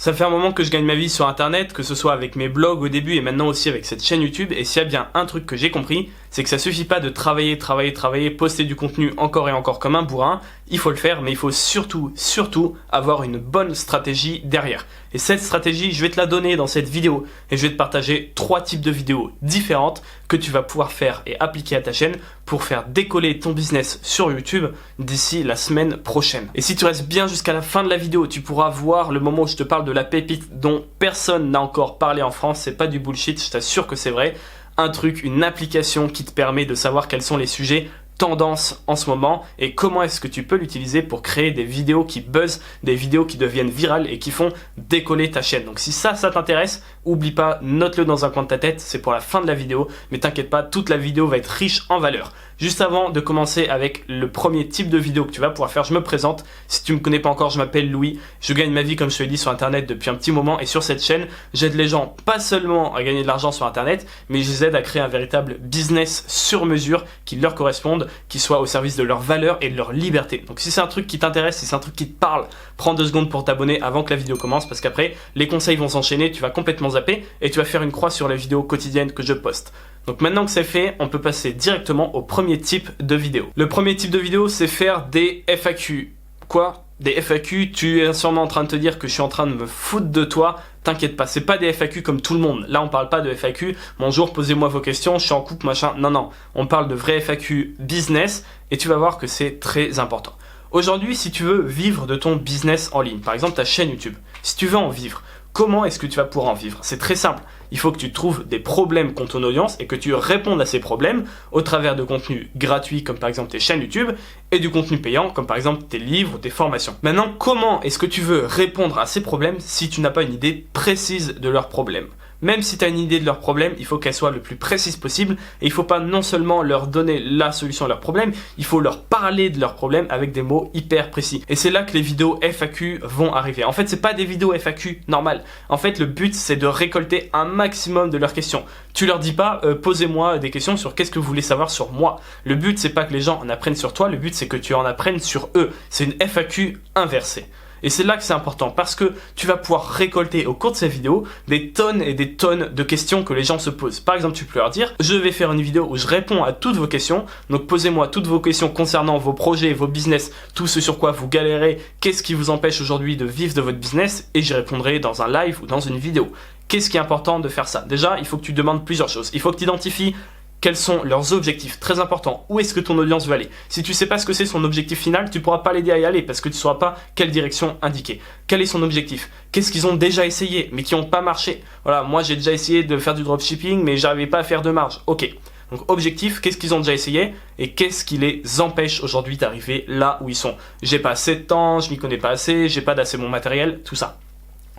Ça fait un moment que je gagne ma vie sur internet, que ce soit avec mes blogs au début et maintenant aussi avec cette chaîne YouTube, et s'il y a bien un truc que j'ai compris, c'est que ça suffit pas de travailler, poster du contenu encore et encore comme un bourrin, il faut le faire, mais il faut surtout avoir une bonne stratégie derrière. Et cette stratégie, je vais te la donner dans cette vidéo, et je vais te partager 3 types de vidéos différentes que tu vas pouvoir faire et appliquer à ta chaîne pour faire décoller ton business sur YouTube d'ici la semaine prochaine. Et si tu restes bien jusqu'à la fin de la vidéo, tu pourras voir le moment où je te parle de la pépite dont personne n'a encore parlé en France, c'est pas du bullshit, je t'assure que c'est vrai. Un truc, une application qui te permet de savoir quels sont les sujets tendance en ce moment et comment est-ce que tu peux l'utiliser pour créer des vidéos qui buzzent, des vidéos qui deviennent virales et qui font décoller ta chaîne. Donc si ça t'intéresse, oublie pas, note-le dans un coin de ta tête, c'est pour la fin de la vidéo, mais t'inquiète pas, toute la vidéo va être riche en valeur. Juste avant de commencer avec le premier type de vidéo que tu vas pouvoir faire, je me présente. Si tu me connais pas encore, je m'appelle Louis. Je gagne ma vie, comme je te l'ai dit, sur internet depuis un petit moment, et sur cette chaîne, j'aide les gens pas seulement à gagner de l'argent sur internet, mais je les aide à créer un véritable business sur mesure qui leur corresponde, qui soit au service de leurs valeurs et de leur liberté. Donc si c'est un truc qui t'intéresse, si c'est un truc qui te parle, prends 2 secondes pour t'abonner avant que la vidéo commence, parce qu'après, les conseils vont s'enchaîner, tu vas complètement zapper et tu vas faire une croix sur les vidéos quotidiennes que je poste. Donc maintenant que c'est fait, on peut passer directement au premier type de vidéo. Le premier type de vidéo, c'est faire des FAQ. Quoi ? Des FAQ, tu es sûrement en train de te dire que je suis en train de me foutre de toi. T'inquiète pas, c'est pas des FAQ comme tout le monde. Là, on parle pas de FAQ. Bonjour, posez-moi vos questions, je suis en couple, machin. Non. On parle de vrais FAQ business et tu vas voir que c'est très important. Aujourd'hui, si tu veux vivre de ton business en ligne, par exemple ta chaîne YouTube, si tu veux en vivre, comment est-ce que tu vas pouvoir en vivre? C'est très simple. Il faut que tu trouves des problèmes qu'ont ton audience et que tu répondes à ces problèmes au travers de contenus gratuits comme par exemple tes chaînes YouTube et du contenu payant comme par exemple tes livres ou tes formations. Maintenant, comment est-ce que tu veux répondre à ces problèmes si tu n'as pas une idée précise de leurs problèmes? Même si tu as une idée de leurs problèmes, il faut qu'elle soit le plus précise possible et il ne faut pas non seulement leur donner la solution à leurs problèmes, il faut leur parler de leurs problèmes avec des mots hyper précis. Et c'est là que les vidéos FAQ vont arriver. En fait, c'est pas des vidéos FAQ normales. En fait, le but, c'est de récolter un maximum de leurs questions. Tu leur dis pas, posez-moi des questions sur qu'est-ce que vous voulez savoir sur moi. Le but, c'est pas que les gens en apprennent sur toi, le but, c'est que tu en apprennes sur eux. C'est une FAQ inversée. Et c'est là que c'est important parce que tu vas pouvoir récolter au cours de ces vidéos des tonnes et des tonnes de questions que les gens se posent. Par exemple, tu peux leur dire, je vais faire une vidéo où je réponds à toutes vos questions. Donc posez-moi toutes vos questions concernant vos projets, vos business, tout ce sur quoi vous galérez, qu'est-ce qui vous empêche aujourd'hui de vivre de votre business et j'y répondrai dans un live ou dans une vidéo. Qu'est-ce qui est important de faire ça? Déjà, il faut que tu demandes plusieurs choses. Il faut que tu identifies quels sont leurs objectifs, très important. Où est-ce que ton audience veut aller? Si tu sais pas ce que c'est son objectif final, tu pourras pas l'aider à y aller parce que tu sauras pas quelle direction indiquer. Quel est son objectif? Qu'est-ce qu'ils ont déjà essayé mais qui n'ont pas marché? Voilà, moi j'ai déjà essayé de faire du dropshipping mais j'arrivais pas à faire de marge. Ok. Donc objectif, qu'est-ce qu'ils ont déjà essayé et qu'est-ce qui les empêche aujourd'hui d'arriver là où ils sont? J'ai pas assez de temps, je m'y connais pas assez, j'ai pas d'assez bon matériel, tout ça.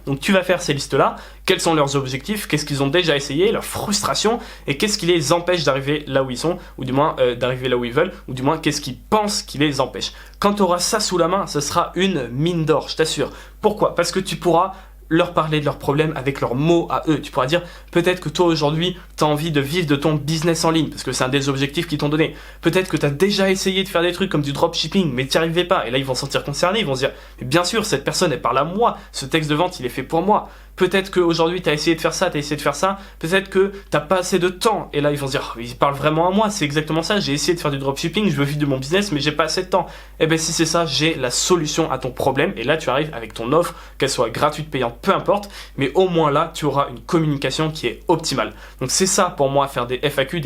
Donc tu vas faire ces listes-là, quels sont leurs objectifs, qu'est-ce qu'ils ont déjà essayé, leurs frustrations, et qu'est-ce qui les empêche d'arriver là où ils sont, ou du moins d'arriver là où ils veulent, ou du moins qu'est-ce qu'ils pensent qui les empêche. Quand tu auras ça sous la main, ce sera une mine d'or, je t'assure. Pourquoi? Parce que tu pourras leur parler de leurs problèmes avec leurs mots à eux. Tu pourras dire, peut-être que toi aujourd'hui, tu as envie de vivre de ton business en ligne, parce que c'est un des objectifs qu'ils t'ont donné. Peut-être que tu as déjà essayé de faire des trucs comme du dropshipping, mais tu n'y arrivais pas. Et là, ils vont se sentir concernés, ils vont se dire, mais bien sûr, cette personne, elle parle à moi, ce texte de vente, il est fait pour moi. Peut-être qu'aujourd'hui, tu as essayé de faire ça, tu as essayé de faire ça. Peut-être que tu n'as pas assez de temps. Et là, ils vont se dire, il parle vraiment à moi, c'est exactement ça. J'ai essayé de faire du dropshipping, je veux vivre de mon business, mais j'ai pas assez de temps. Et bien, si c'est ça, j'ai la solution à ton problème. Et là, tu arrives avec ton offre, qu'elle soit gratuite, payante, peu importe. Mais au moins là, tu auras une communication qui est optimale. Donc, c'est ça pour moi, faire des FAQ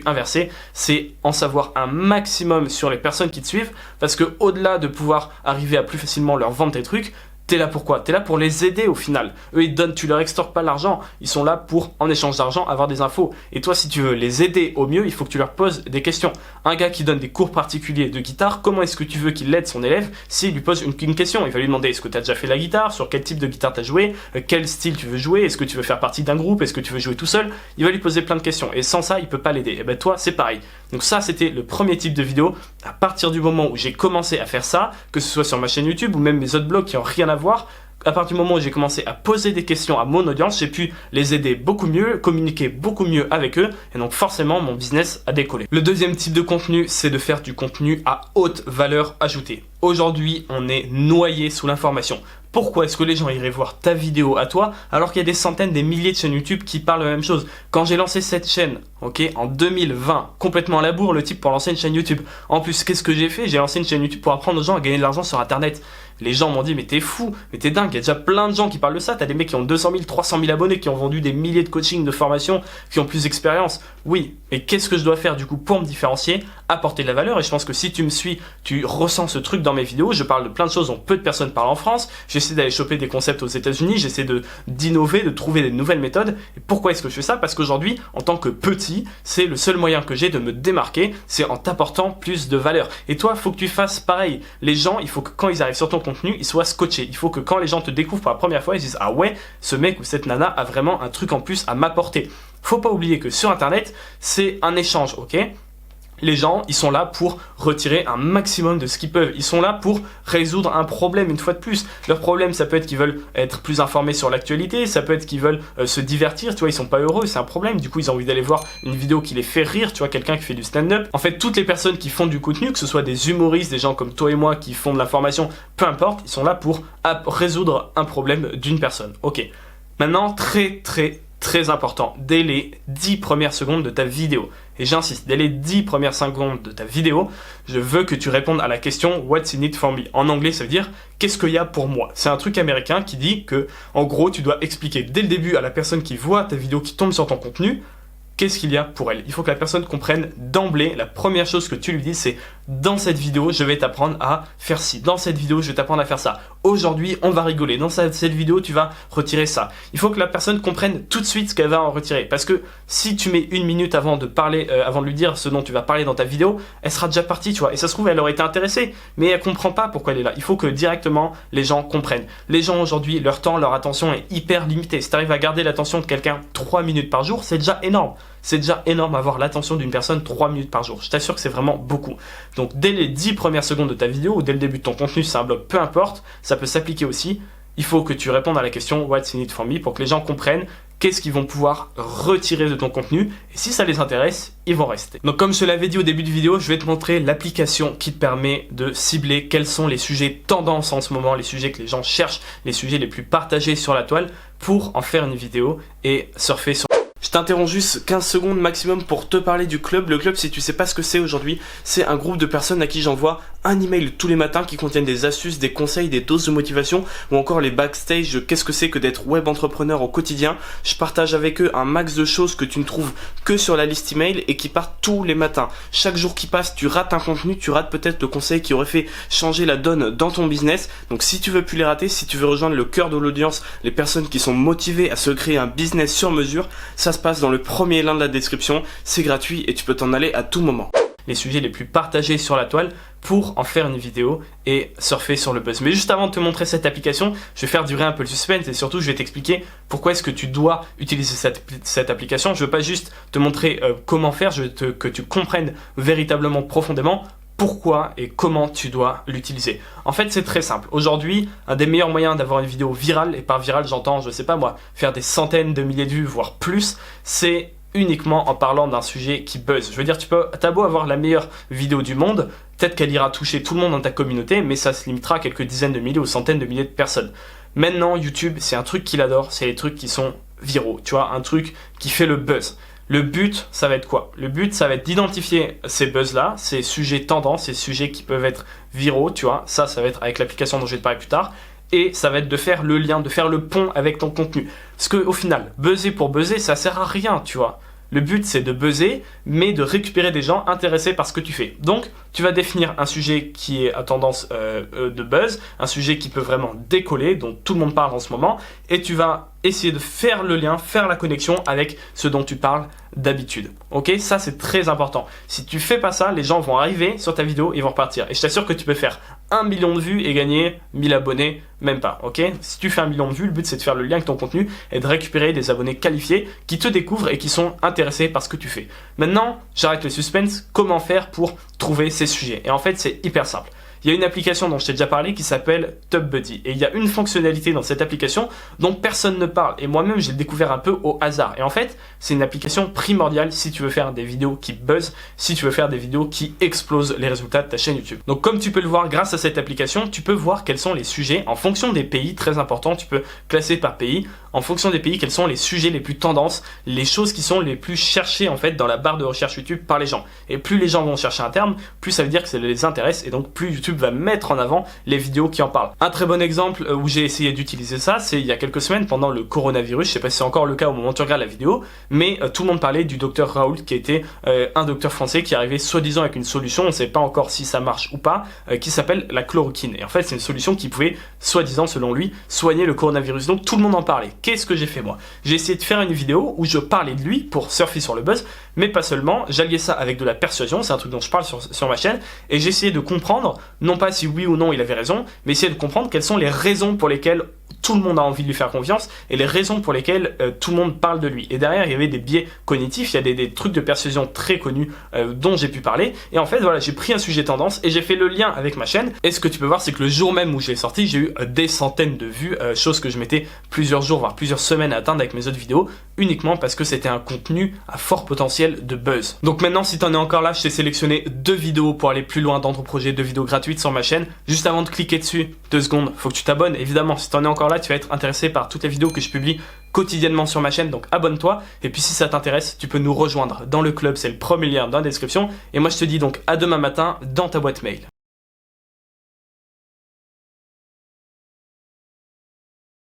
inversés. C'est en savoir un maximum sur les personnes qui te suivent. Parce que au-delà de pouvoir arriver à plus facilement leur vendre tes trucs, t'es là pour quoi? T'es là pour les aider au final. Eux, ils te donnent, tu leur extorques pas l'argent. Ils sont là pour, en échange d'argent, avoir des infos. Et toi, si tu veux les aider au mieux, il faut que tu leur poses des questions. Un gars qui donne des cours particuliers de guitare, comment est-ce que tu veux qu'il aide son élève s'il lui pose une question? Il va lui demander, est-ce que tu as déjà fait la guitare? Sur quel type de guitare tu as joué? Quel style tu veux jouer? Est-ce que tu veux faire partie d'un groupe? Est-ce que tu veux jouer tout seul? Il va lui poser plein de questions. Et sans ça, il peut pas l'aider. Et ben toi, c'est pareil. Donc ça, c'était le premier type de vidéo. À partir du moment où j'ai commencé à faire ça, que ce soit sur ma chaîne YouTube ou même mes autres blogs qui n'ont rien à voir, à partir du moment où j'ai commencé à poser des questions à mon audience, j'ai pu les aider beaucoup mieux, communiquer beaucoup mieux avec eux, et donc forcément mon business a décollé. Le deuxième type de contenu, c'est de faire du contenu à haute valeur ajoutée. Aujourd'hui, on est noyé sous l'information. Pourquoi est-ce que les gens iraient voir ta vidéo à toi alors qu'il y a des centaines, des milliers de chaînes YouTube qui parlent de la même chose? Quand j'ai lancé cette chaîne, ok, en 2020, complètement à la bourre le type pour lancer une chaîne YouTube. En plus, qu'est-ce que j'ai fait? J'ai lancé une chaîne YouTube pour apprendre aux gens à gagner de l'argent sur Internet. Les gens m'ont dit mais t'es fou, mais t'es dingue, il y a déjà plein de gens qui parlent de ça. T'as des mecs qui ont 200 000, 300 000 abonnés, qui ont vendu des milliers de coachings, de formations, qui ont plus d'expérience. Oui, et qu'est-ce que je dois faire du coup pour me différencier? Apporter de la valeur. Et je pense que si tu me suis, tu ressens ce truc dans mes vidéos. Je parle de plein de choses dont peu de personnes parlent en France. J'essaie d'aller choper des concepts aux États-Unis, j'essaie d'innover, de trouver des nouvelles méthodes. Et pourquoi est-ce que je fais ça? Parce qu'aujourd'hui, en tant que petit, c'est le seul moyen que j'ai de me démarquer, c'est en t'apportant plus de valeur. Et toi, il faut que tu fasses pareil. Les gens, il faut que quand ils arrivent sur ton contenu, ils soient scotchés. Il faut que quand les gens te découvrent pour la première fois, ils disent ah ouais, ce mec ou cette nana a vraiment un truc en plus à m'apporter. Faut pas oublier que sur Internet, c'est un échange, ok? Les gens, ils sont là pour retirer un maximum de ce qu'ils peuvent. Ils sont là pour résoudre un problème une fois de plus. Leur problème, ça peut être qu'ils veulent être plus informés sur l'actualité, ça peut être qu'ils veulent se divertir, tu vois, ils sont pas heureux, c'est un problème. Du coup, ils ont envie d'aller voir une vidéo qui les fait rire, tu vois, quelqu'un qui fait du stand-up. En fait, toutes les personnes qui font du contenu, que ce soit des humoristes, des gens comme toi et moi qui font de l'information, peu importe, ils sont là pour résoudre un problème d'une personne. Ok. Maintenant, très important, dès les 10 premières secondes de ta vidéo, et j'insiste, dès les 10 premières secondes de ta vidéo, je veux que tu répondes à la question « What's in it for me ?» En anglais, ça veut dire « Qu'est-ce qu'il y a pour moi ?» C'est un truc américain qui dit que, en gros, tu dois expliquer dès le début à la personne qui voit ta vidéo, qui tombe sur ton contenu, qu'est-ce qu'il y a pour elle. Il faut que la personne comprenne d'emblée, la première chose que tu lui dis, c'est dans cette vidéo, je vais t'apprendre à faire ci. Dans cette vidéo, je vais t'apprendre à faire ça. Aujourd'hui, on va rigoler. Dans cette vidéo, tu vas retirer ça. Il faut que la personne comprenne tout de suite ce qu'elle va en retirer. Parce que si tu mets une minute avant de parler, avant de lui dire ce dont tu vas parler dans ta vidéo, elle sera déjà partie, tu vois. Et ça se trouve, elle aurait été intéressée, mais elle comprend pas pourquoi elle est là. Il faut que directement les gens comprennent. Les gens aujourd'hui, leur temps, leur attention est hyper limitée. Si tu arrives à garder l'attention de quelqu'un 3 minutes par jour, c'est déjà énorme. C'est déjà énorme avoir l'attention d'une personne 3 minutes par jour. Je t'assure que c'est vraiment beaucoup. Donc dès les 10 premières secondes de ta vidéo ou dès le début de ton contenu, c'est un blog, peu importe, ça peut s'appliquer aussi. Il faut que tu répondes à la question « What's in it for me ?» pour que les gens comprennent qu'est-ce qu'ils vont pouvoir retirer de ton contenu. Et si ça les intéresse, ils vont rester. Donc comme je te l'avais dit au début de vidéo, je vais te montrer l'application qui te permet de cibler quels sont les sujets tendances en ce moment, les sujets que les gens cherchent, les sujets les plus partagés sur la toile pour en faire une vidéo et surfer sur... Je t'interromps juste 15 secondes maximum pour te parler du club. Le club, si tu sais pas ce que c'est aujourd'hui, c'est un groupe de personnes à qui j'envoie un email tous les matins qui contiennent des astuces, des conseils, des doses de motivation ou encore les backstage, qu'est-ce que c'est que d'être web entrepreneur au quotidien. Je partage avec eux un max de choses que tu ne trouves que sur la liste email et qui partent tous les matins. Chaque jour qui passe, tu rates un contenu, tu rates peut-être le conseil qui aurait fait changer la donne dans ton business. Donc si tu veux plus les rater, si tu veux rejoindre le cœur de l'audience, les personnes qui sont motivées à se créer un business sur mesure, ça se passe dans le premier lien de la description, c'est gratuit et tu peux t'en aller à tout moment. Les sujets les plus partagés sur la toile pour en faire une vidéo et surfer sur le buzz. Mais juste avant de te montrer cette application, je vais faire durer un peu le suspense et surtout je vais t'expliquer pourquoi est-ce que tu dois utiliser cette application. Je ne veux pas juste te montrer comment faire, je veux que tu comprennes véritablement profondément pourquoi et comment tu dois l'utiliser. En fait, c'est très simple. Aujourd'hui, un des meilleurs moyens d'avoir une vidéo virale, et par virale, j'entends, je sais pas moi, faire des centaines de milliers de vues, voire plus, c'est uniquement en parlant d'un sujet qui buzz. Je veux dire, t'as beau avoir la meilleure vidéo du monde, peut-être qu'elle ira toucher tout le monde dans ta communauté, mais ça se limitera à quelques dizaines de milliers ou centaines de milliers de personnes. Maintenant, YouTube, c'est un truc qu'il adore, c'est les trucs qui sont viraux, tu vois, un truc qui fait le buzz. Le but, ça va être quoi? Le but, ça va être d'identifier ces buzz-là, ces sujets tendants, ces sujets qui peuvent être viraux, tu vois. Ça va être avec l'application dont je vais te parler plus tard. Et ça va être de faire le lien, de faire le pont avec ton contenu. Parce qu'au final, buzzer pour buzzer, ça sert à rien, tu vois. Le but, c'est de buzzer, mais de récupérer des gens intéressés par ce que tu fais. Donc, tu vas définir un sujet qui est à tendance de buzz, un sujet qui peut vraiment décoller, dont tout le monde parle en ce moment, et tu vas essayer de faire le lien, faire la connexion avec ce dont tu parles d'habitude. Ok, ça c'est très important. Si tu fais pas ça, les gens vont arriver sur ta vidéo et vont repartir. Et je t'assure que tu peux faire 1 million de vues et gagner 1000 abonnés, même pas. Ok, si tu fais 1 million de vues, le but c'est de faire le lien avec ton contenu et de récupérer des abonnés qualifiés qui te découvrent et qui sont intéressés par ce que tu fais. Maintenant, j'arrête le suspense. Comment faire pour trouver ces sujets? Et en fait, c'est hyper simple. Il y a une application dont je t'ai déjà parlé qui s'appelle TubBuddy. Et il y a une fonctionnalité dans cette application dont personne ne parle. Et moi-même, j'ai découvert un peu au hasard. Et en fait, c'est une application primordiale si tu veux faire des vidéos qui buzzent, si tu veux faire des vidéos qui explosent les résultats de ta chaîne YouTube. Donc comme tu peux le voir grâce à cette application, tu peux voir quels sont les sujets en fonction des pays, très important, tu peux classer par pays, en fonction des pays, quels sont les sujets les plus tendances, les choses qui sont les plus cherchées en fait dans la barre de recherche YouTube par les gens. Et plus les gens vont chercher un terme, plus ça veut dire que ça les intéresse et donc plus YouTube va mettre en avant les vidéos qui en parlent. Un très bon exemple où j'ai essayé d'utiliser ça, c'est il y a quelques semaines pendant le coronavirus, je sais pas si c'est encore le cas au moment où tu regardes la vidéo, mais tout le monde parlait du docteur Raoult qui était un docteur français qui arrivait soi-disant avec une solution, on ne sait pas encore si ça marche ou pas, qui s'appelle la chloroquine. Et en fait c'est une solution qui pouvait soi-disant selon lui soigner le coronavirus. Donc tout le monde en parlait. Qu'est-ce que j'ai fait moi? J'ai essayé de faire une vidéo où je parlais de lui pour surfer sur le buzz, mais pas seulement, j'alliais ça avec de la persuasion, c'est un truc dont je parle sur ma chaîne, et j'ai essayé de comprendre, non pas si oui ou non il avait raison, mais essayer de comprendre quelles sont les raisons pour lesquelles tout le monde a envie de lui faire confiance et les raisons pour lesquelles tout le monde parle de lui. Et derrière, il y avait des biais cognitifs, il y a des trucs de persuasion très connus dont j'ai pu parler. Et en fait, voilà, j'ai pris un sujet tendance et j'ai fait le lien avec ma chaîne. Et ce que tu peux voir, c'est que le jour même où je l'ai sorti, j'ai eu des centaines de vues, chose que je mettais plusieurs jours, voire plusieurs semaines à atteindre avec mes autres vidéos, uniquement parce que c'était un contenu à fort potentiel de buzz. Donc maintenant, si t'en es encore là, je t'ai sélectionné 2 vidéos pour aller plus loin dans ton projet, 2 vidéos gratuites sur ma chaîne. Juste avant de cliquer dessus, 2 secondes, faut que tu t'abonnes. Évidemment, si t'en es encore là, tu vas être intéressé par toutes les vidéos que je publie quotidiennement sur ma chaîne, donc abonne-toi. Et puis si ça t'intéresse, tu peux nous rejoindre dans le club, c'est le premier lien dans la description. Et moi je te dis donc à demain matin dans ta boîte mail.